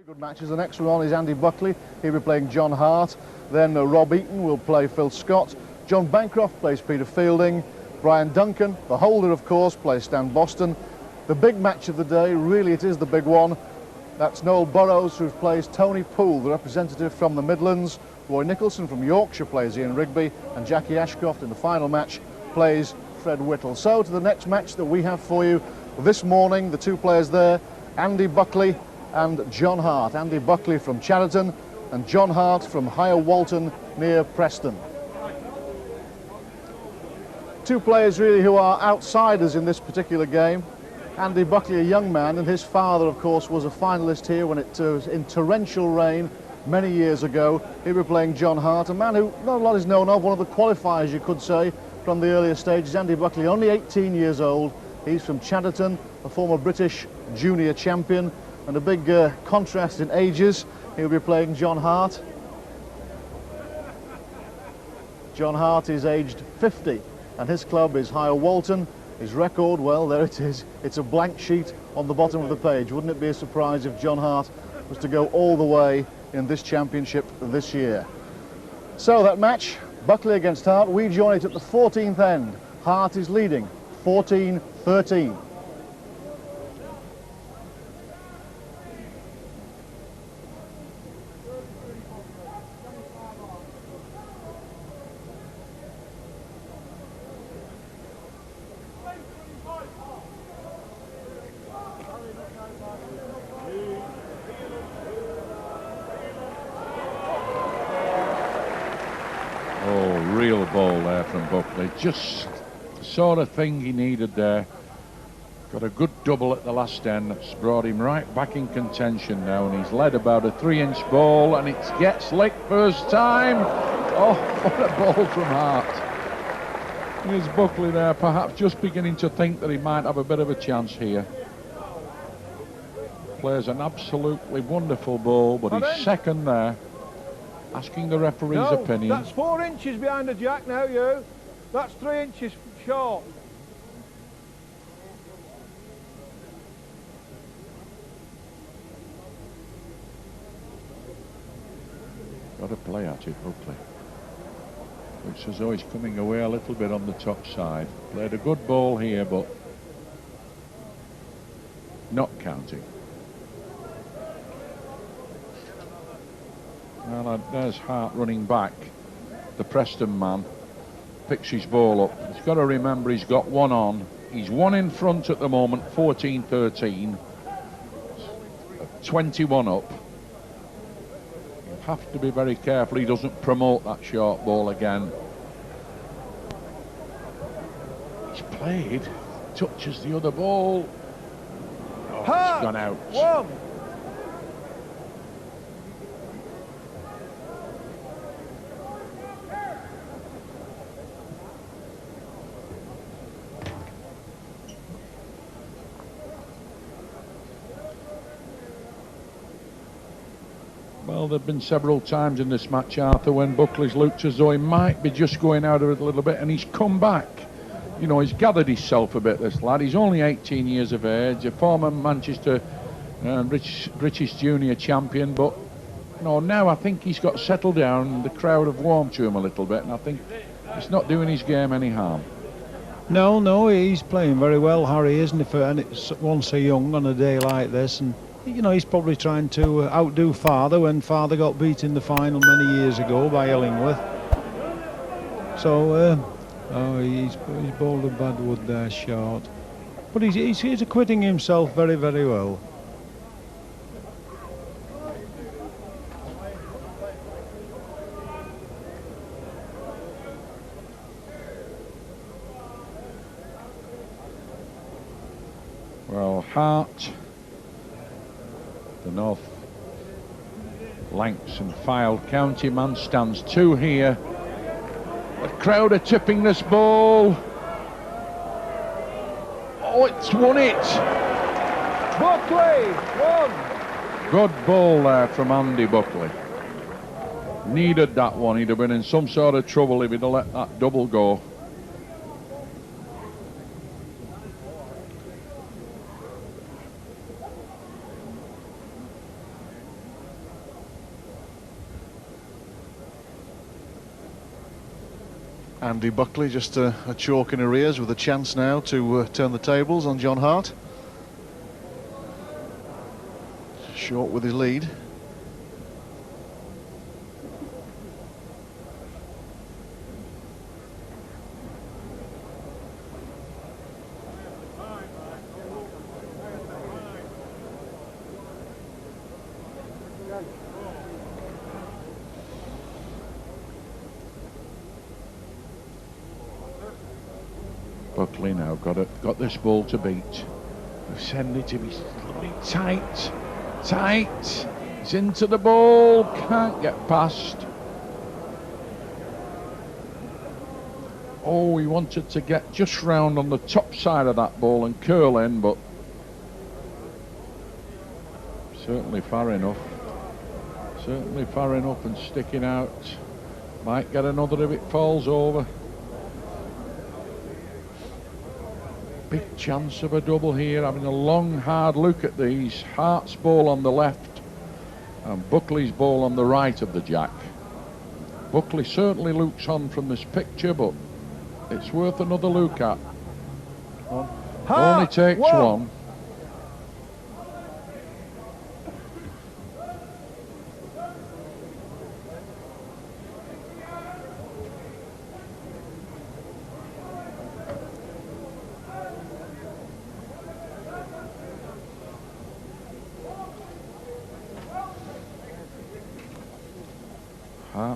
Good matches. The next one on is Andy Buckley. He'll be playing John Hart. Then Rob Eaton will play Phil Scott. John Bancroft plays Peter Fielding. Brian Duncan, the holder of course, plays Stan Boston. The big match of the day, really it is the big one. That's Noel Burrows, who plays Tony Poole, the representative from the Midlands. Roy Nicholson from Yorkshire plays Ian Rigby. And Jackie Ashcroft in the final match plays Fred Whittle. So to the next match that we have for you this morning, the two players there, Andy Buckley and John Hart. Andy Buckley from Chadderton and John Hart from Higher Walton near Preston. Two players really who are outsiders in this particular game. Andy Buckley, a young man, and his father of course was a finalist here when it was in torrential rain many years ago. He'll be playing John Hart, a man who not a lot is known of, one of the qualifiers you could say from the earlier stages. Andy Buckley, only 18 years old. He's from Chadderton, a former British junior champion, and a big contrast in ages. He'll be playing John Hart. John Hart is aged 50 and his club is Higher Walton. His record, well, there it is. It's a blank sheet on the bottom of the page. Wouldn't it be a surprise if John Hart was to go all the way in this championship this year? So that match, Buckley against Hart, we join it at the 14th end. Hart is leading 14-13. Real ball there from Buckley, just the sort of thing he needed there. Got a good double at the last end that's brought him right back in contention now, and he's led about a 3-inch ball, and it gets licked first time. Oh, what a ball from Hart. Here's Buckley there, perhaps just beginning to think that he might have a bit of a chance here. Plays an absolutely wonderful ball, but he's second there. Asking the referee's opinion. That's 4 inches behind the jack now, you. That's 3 inches short. Got to play at it, Buckley. Looks as though he's coming away a little bit on the top side. Played a good ball here, but not counting. Well, there's Hart running back. The Preston man picks his ball up. He's got to remember he's got one on. He's one in front at the moment, 14-13. 21 up. You have to be very careful he doesn't promote that short ball again. He's played, touches the other ball. Oh, it's gone out. One. Well, there have been several times in this match, Arthur, when Buckley's looked as though he might be just going out of it a little bit, and he's come back. You know, he's gathered himself a bit, this lad. He's only 18 years of age, a former Manchester British junior champion, but no, now I think he's got settled down, and the crowd have warmed to him a little bit, and I think it's not doing his game any harm. No, he's playing very well, Harry, isn't he? And it's one so young on a day like this, and you know, he's probably trying to outdo Father when Father got beat in the final many years ago by Illingworth. So, he's bowled a bad wood there short. But he's acquitting himself very, very well. Well, Hart, the North Lancs and Fylde County man, stands 2 here. The crowd are tipping this ball. Oh, it's won it. Buckley, one. Good ball there from Andy Buckley. Needed that one. He'd have been in some sort of trouble if he'd have let that double go. Andy Buckley just a chalk in arrears with a chance now to turn the tables on John Hart. Short with his lead. Buckley now got this ball to beat. Send it to be tight. It's into the ball, can't get past. Oh, he wanted to get just round on the top side of that ball and curl in, but certainly far enough. Certainly far enough and sticking out. Might get another if it falls over. Big chance of a double here, having a long hard look at these. Hart's ball on the left and Buckley's ball on the right of the jack. Buckley certainly looks on from this picture, but it's worth another look at. Only takes one.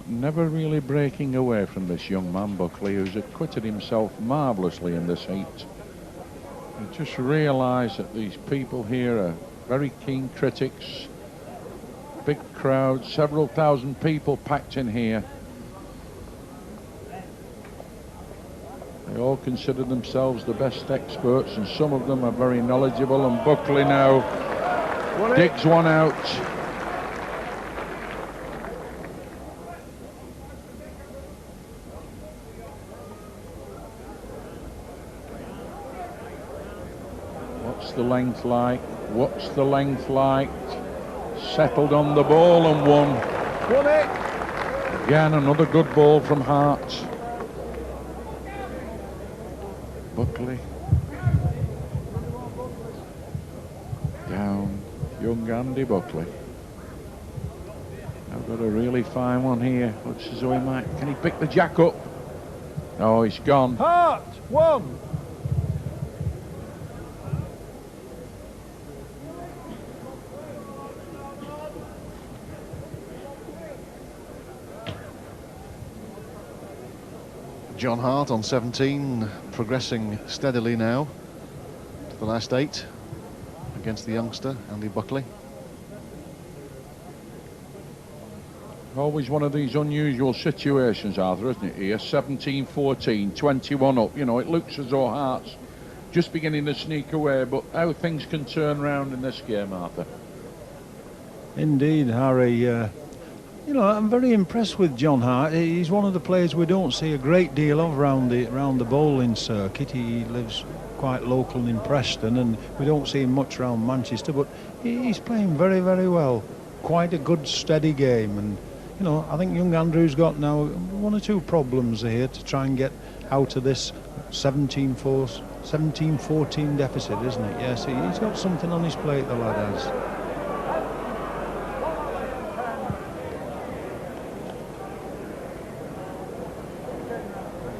Never really breaking away from this young man, Buckley, who's acquitted himself marvellously in this heat. I just realise that these people here are very keen critics. Big crowd, several thousand people packed in here. They all consider themselves the best experts, and some of them are very knowledgeable, and Buckley now digs one out. What's the length like? What's the length like? Settled on the ball and won. Won it! Again, another good ball from Hart. Buckley. Down. Young Andy Buckley. I've got a really fine one here. Looks as though he might. Can he pick the jack up? No, he's gone. Hart, one. John Hart on 17, progressing steadily now to the last 8 against the youngster Andy Buckley. Always one of these unusual situations, Arthur, isn't it here? 17-14, 21 up. You know, it looks as though Hart's just beginning to sneak away, but how things can turn round in this game, Arthur. Indeed, Harry. You know, I'm very impressed with John Hart. He's one of the players we don't see a great deal of around the bowling circuit. He lives quite local in Preston, and we don't see him much around Manchester, but he's playing very, very well. Quite a good, steady game, and you know, I think young Andrew's got now 1 or 2 problems here to try and get out of this 17-14 deficit, isn't it? Yes, he's got something on his plate, the lad has.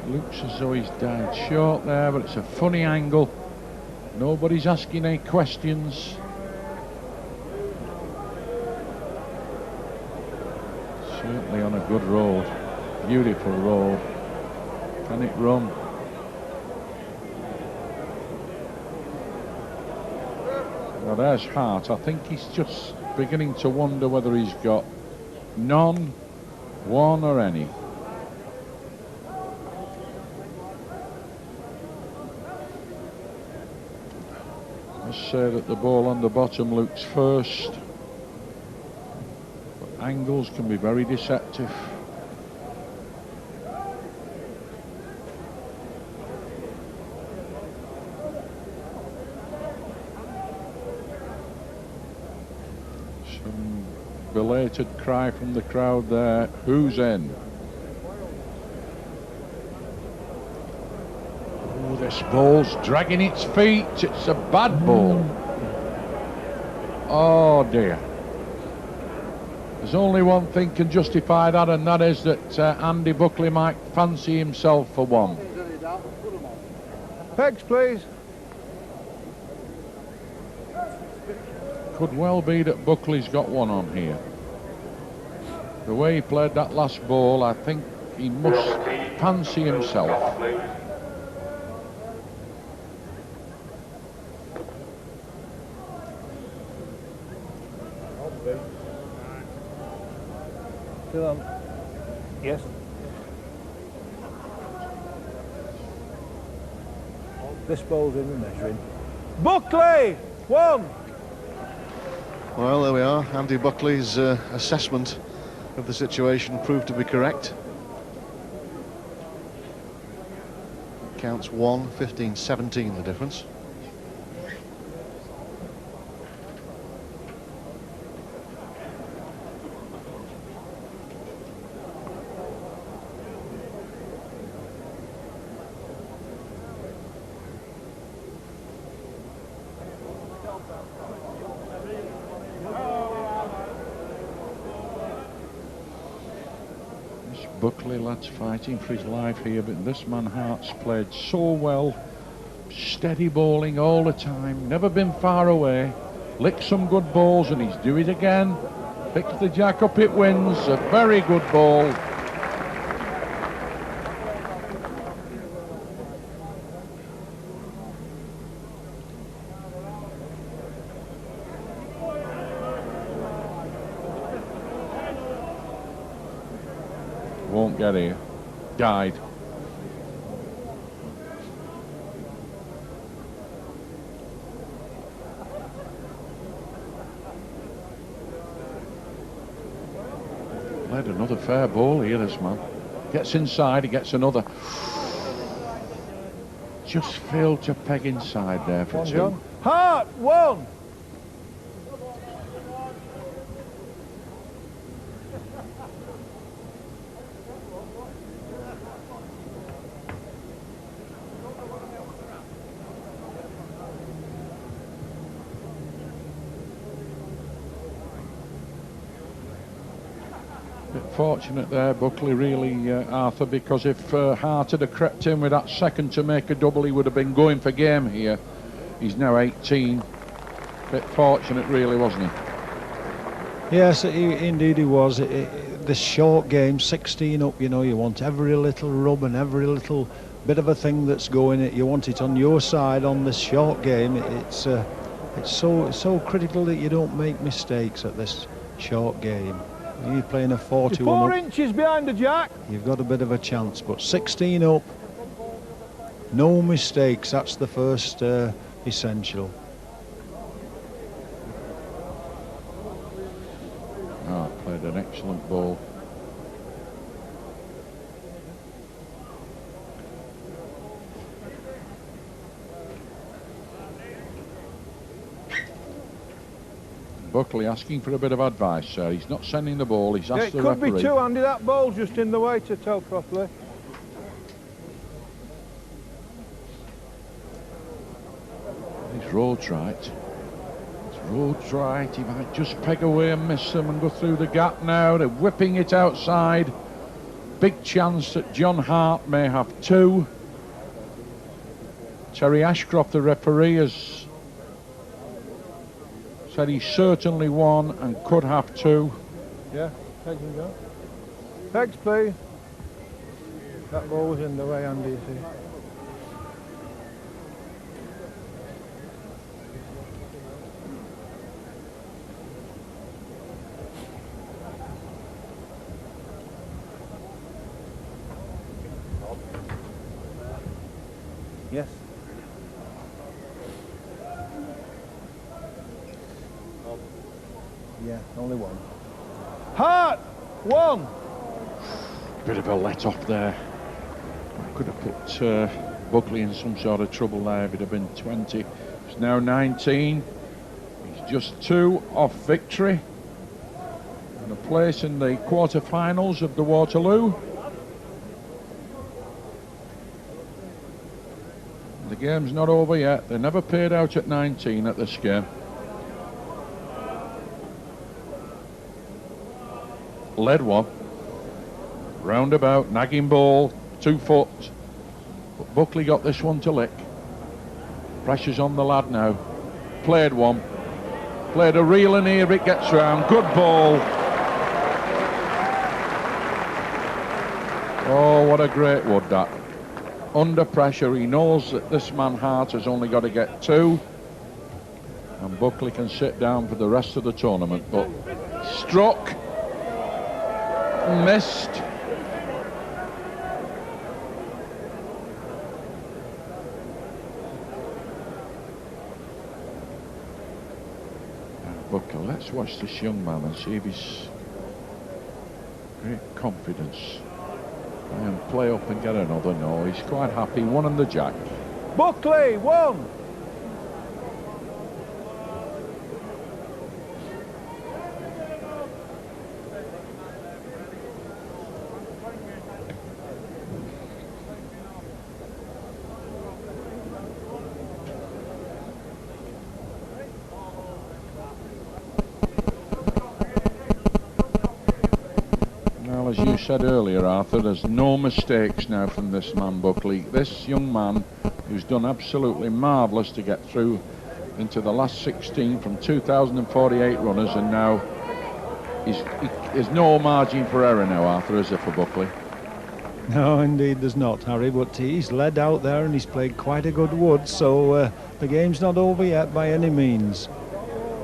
Looks as though he's died short there, but it's a funny angle. Nobody's asking any questions. Certainly on a good road. Beautiful road. Can it run? Well, there's Hart. I think he's just beginning to wonder whether he's got none, one or any. Say that the ball on the bottom looks first, but angles can be very deceptive. Some belated cry from the crowd there. Who's in? This ball's dragging its feet. It's a bad ball. Oh dear. There's only one thing can justify that, and that is that Andy Buckley might fancy himself for one. Pegs, please. Could well be that Buckley's got one on here. The way he played that last ball, I think he must fancy himself. Still on. Yes. This ball's in the measuring. Buckley! One! Well, there we are. Andy Buckley's assessment of the situation proved to be correct. Counts 1, 15, 17 the difference. Buckley, lads, fighting for his life here, but this man Hart's played so well. Steady bowling all the time, never been far away. Licked some good balls and he's do it again. Picks the jack up, it wins. A very good ball. Won't get here. Died. Played another fair ball here, this man. Gets inside, he gets another. Just failed to peg inside there for One, two. John. Hart! One! Fortunate there, Buckley, really, Arthur, because if Hart had crept in with that second to make a double, he would have been going for game here. He's now 18. Bit fortunate, really, wasn't he? Yes, indeed he was. This short game, 16 up, you know, you want every little rub and every little bit of a thing that's going. You want it on your side on this short game. It's so critical that you don't make mistakes at this short game. You're playing a 41 You're 4 up. inches behind the jack. You've got a bit of a chance, but 16 up, no mistakes. That's the first essential. Played an excellent ball. Buckley asking for a bit of advice, sir. He's not sending the ball, he's asked It the could referee. be two, Andy. That ball's just in the way to tell properly. He's rolled right. He's rolled right. He might just peg away and miss them and go through the gap now. They're whipping it outside. Big chance that John Hart may have two. Terry Ashcroft, the referee, has said he certainly won and could have two. Yeah, pegs and go. Pegs, please. That ball was in the way, Andy, you see. Yes. Yeah, only one. Hart! One! Bit of a let off there. Could have put Buckley in some sort of trouble there if it had been 20. It's now 19. He's just 2 off victory and a place in the quarter-finals of the Waterloo. game's not over yet. They never paid out at 19 at this game. Led one. Roundabout, nagging ball, 2 foot. But Buckley got this one to lick. Pressure's on the lad now. Played one. Played a reel and here it gets round. Good ball. Oh, what a great wood that. Under pressure, he knows that this man Hart has only got to get 2. And Buckley can sit down for the rest of the tournament. But struck. Missed. Buckley, let's watch this young man and see if he's great confidence. Try and play up and get another. No, he's quite happy. 1 on the jack. Buckley, 1. As you said earlier, Arthur, there's no mistakes now from this man Buckley. This young man who's done absolutely marvellous to get through into the last 16 from 2,048 runners, and now there's no margin for error now, Arthur, is there, for Buckley? No, indeed there's not, Harry, but he's led out there and he's played quite a good wood, so the game's not over yet by any means.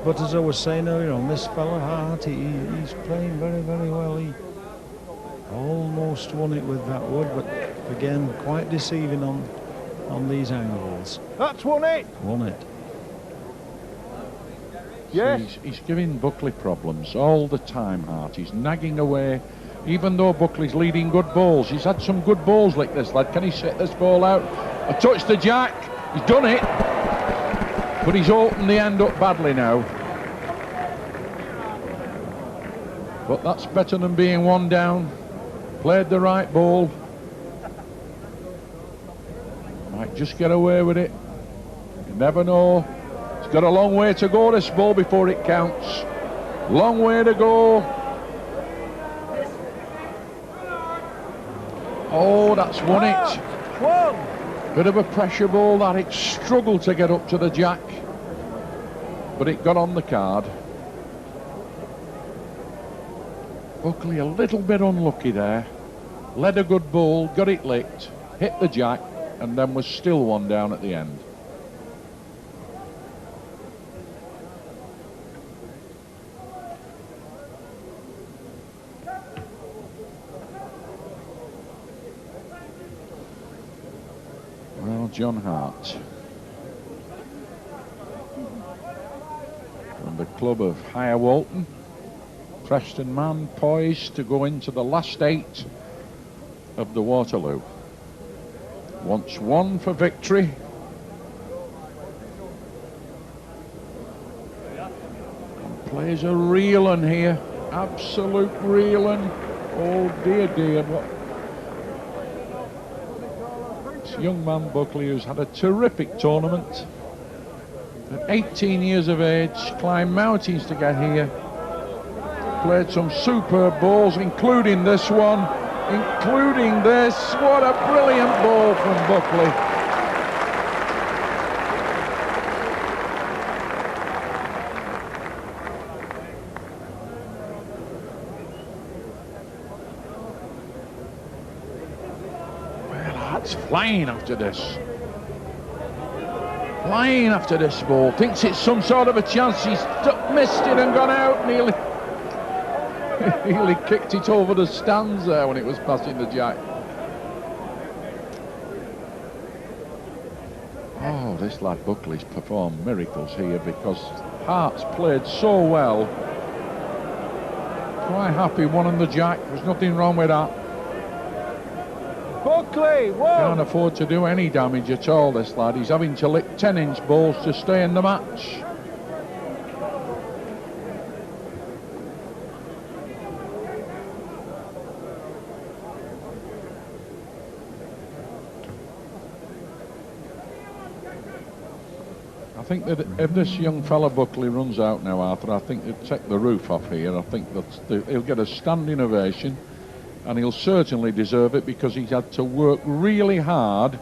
But as I was saying earlier on, this fella Hart, he's playing very, very well. He almost won it with that wood, but again, quite deceiving on these angles. That's won it. Won it. Yes. So he's giving Buckley problems all the time, Hart. He's nagging away. Even though Buckley's leading good balls, he's had some good balls like this, lad. Can he set this ball out? A touch the jack. He's done it. But he's opened the end up badly now. But that's better than being 1 down. Played the right ball. Might just get away with it. You never know. He's got a long way to go, this ball, before it counts. Long way to go. Oh, that's won it. Bit of a pressure ball that. It struggled to get up to the jack, but it got on the card. Buckley a little bit unlucky there. Led a good ball, got it licked, hit the jack, and then was still 1 down at the end. Well, John Hart from the club of Higher Walton. Preston man poised to go into the last 8 of the Waterloo. Wants 1 for victory. And plays a real one here. Absolute real one. Oh dear, dear. This young man Buckley, who's had a terrific tournament. At 18 years of age, climbed mountains to get here. Played some superb balls, including this one, including this. What a brilliant ball from Buckley. Well, Hart's flying after this. Flying after this ball. Thinks it's some sort of a chance. He's missed it and gone out nearly. He kicked it over the stands there when it was passing the jack. Oh, this lad Buckley's performed miracles here, because Hart's played so well. Quite happy 1 on the jack. There's nothing wrong with that. Buckley, 1. Can't afford to do any damage at all, this lad. He's having to lick 10-inch balls to stay in the match. think that if this young fella Buckley runs out now, Arthur, I think he'll take the roof off here. I think that he'll get a standing ovation, and he'll certainly deserve it because he's had to work really hard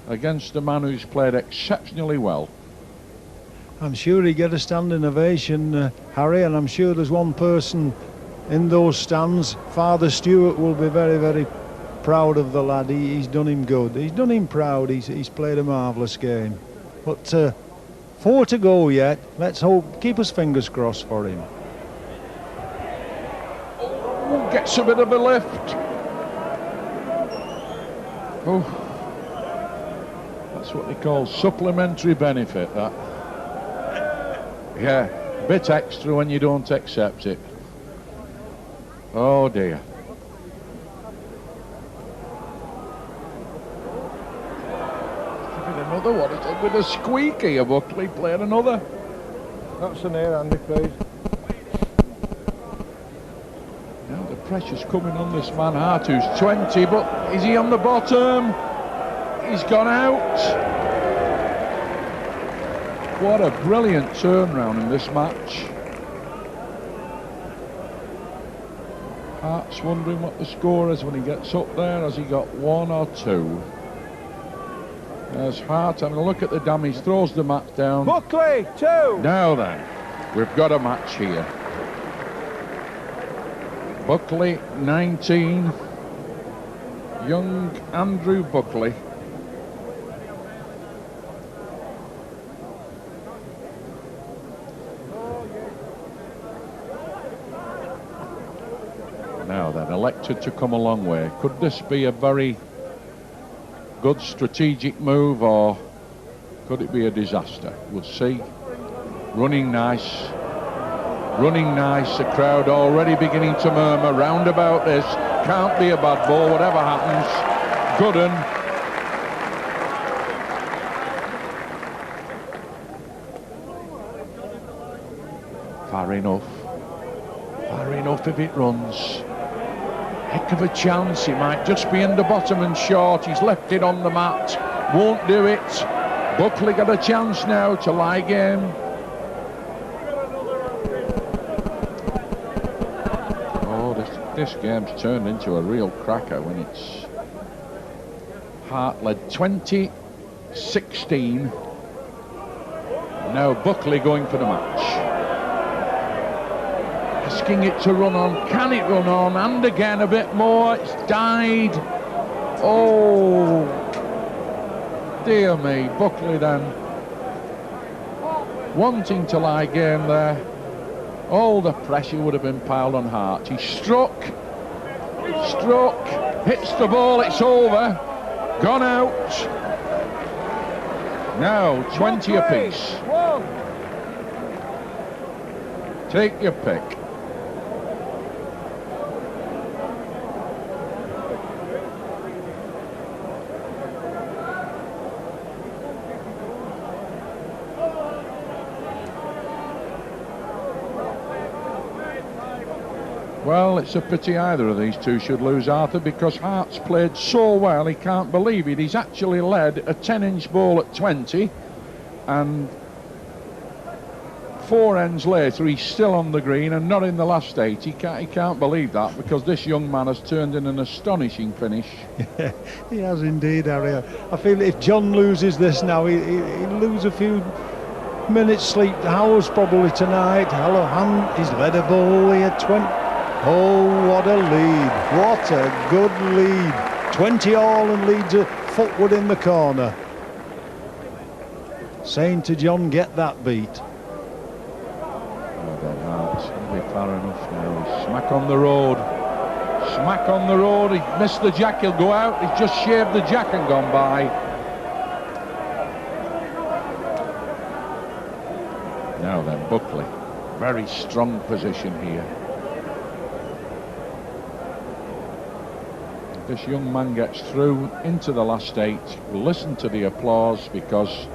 against a man who's played exceptionally well. I'm sure he'll get a standing ovation, Harry, and I'm sure there's one person in those stands. Father Stewart will be very, very proud of the lad. He's done him good. He's done him proud. He's played a marvellous game. But 4 to go yet. Let's hope, keep us fingers crossed for him. Oh, gets a bit of a lift. Oh, that's what they call supplementary benefit, that. Yeah, bit extra when you don't accept it. Oh dear. Another one, is it with a squeaky? A Buckley played another. That's an air, Andy, please. Now the pressure's coming on this man Hart, who's 20, but is he on the bottom? He's gone out. What a brilliant turnaround in this match. Hart's wondering what the score is when he gets up there. Has he got 1 or 2? There's Hart having a look at the damage, throws the mat down. Buckley, 2! Now then, we've got a match here. Buckley, 19. Young Andrew Buckley. Now then, elected to come a long way. Could this be a very good strategic move, or could it be a disaster? We'll see. Running nice. Running nice. The crowd already beginning to murmur round about this. Can't be a bad ball, whatever happens. Good un. Far enough. Far enough if it runs. Heck of a chance. He might just be in the bottom and short. He's left it on the mat. Won't do it. Buckley got a chance now to lie game. Oh, this game's turned into a real cracker when it's Hart led 20-16. Now Buckley going for the match. Asking it to run on. Can it run on? And again a bit more. It's died. Oh, dear me. Buckley then wanting to lie game there. All the pressure would have been piled on Hart. He struck, hits the ball. It's over. Gone out. Now 20 apiece. Take your pick. Well, it's a pity either of these two should lose, Arthur, because Hart's played so well he can't believe it. He's actually led a 10-inch ball at 20, and 4 ends later he's still on the green and not in the last 8. He can't believe that, because this young man has turned in an astonishing finish. Yeah, he has indeed, Harry. I feel if John loses this now, he'll lose a few minutes sleep. Howell's probably tonight. Halloran, he's led a ball here, 20. Oh, what a lead. What a good lead. 20 all and leads a footward in the corner. Saying to John, get that beat. Oh, then Hart's going to be far enough now. He's smack on the road. Smack on the road. He missed the jack. He'll go out. He's just shaved the jack and gone by. Now then, Buckley. Very strong position here. This young man gets through into the last 8. We'll listen to the applause, because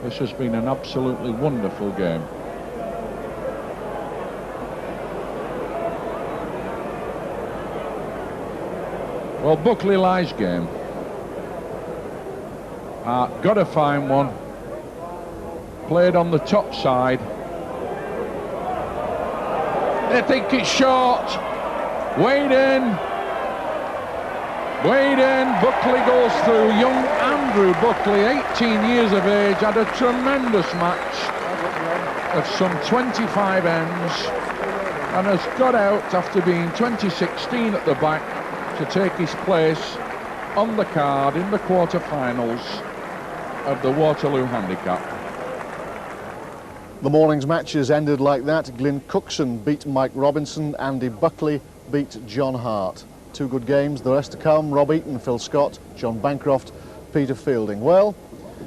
this has been an absolutely wonderful game. Well, Buckley lies game. Got to find one. Played on the top side. They think it's short. Wade in. Buckley goes through. Young Andrew Buckley, 18 years of age, had a tremendous match of some 25 ends and has got out after being 2016 at the back to take his place on the card in the quarter-finals of the Waterloo Handicap. The morning's matches ended like that. Glyn Cookson beat Mike Robinson. Andy Buckley beat John Hart. Two good games. The rest to come: Rob Eaton, Phil Scott, John Bancroft, Peter Fielding. Well,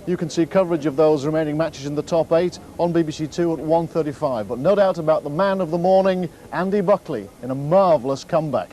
you can see coverage of those remaining matches in the top 8 on BBC Two at 1:35. But no doubt about the man of the morning, Andy Buckley, in a marvellous comeback.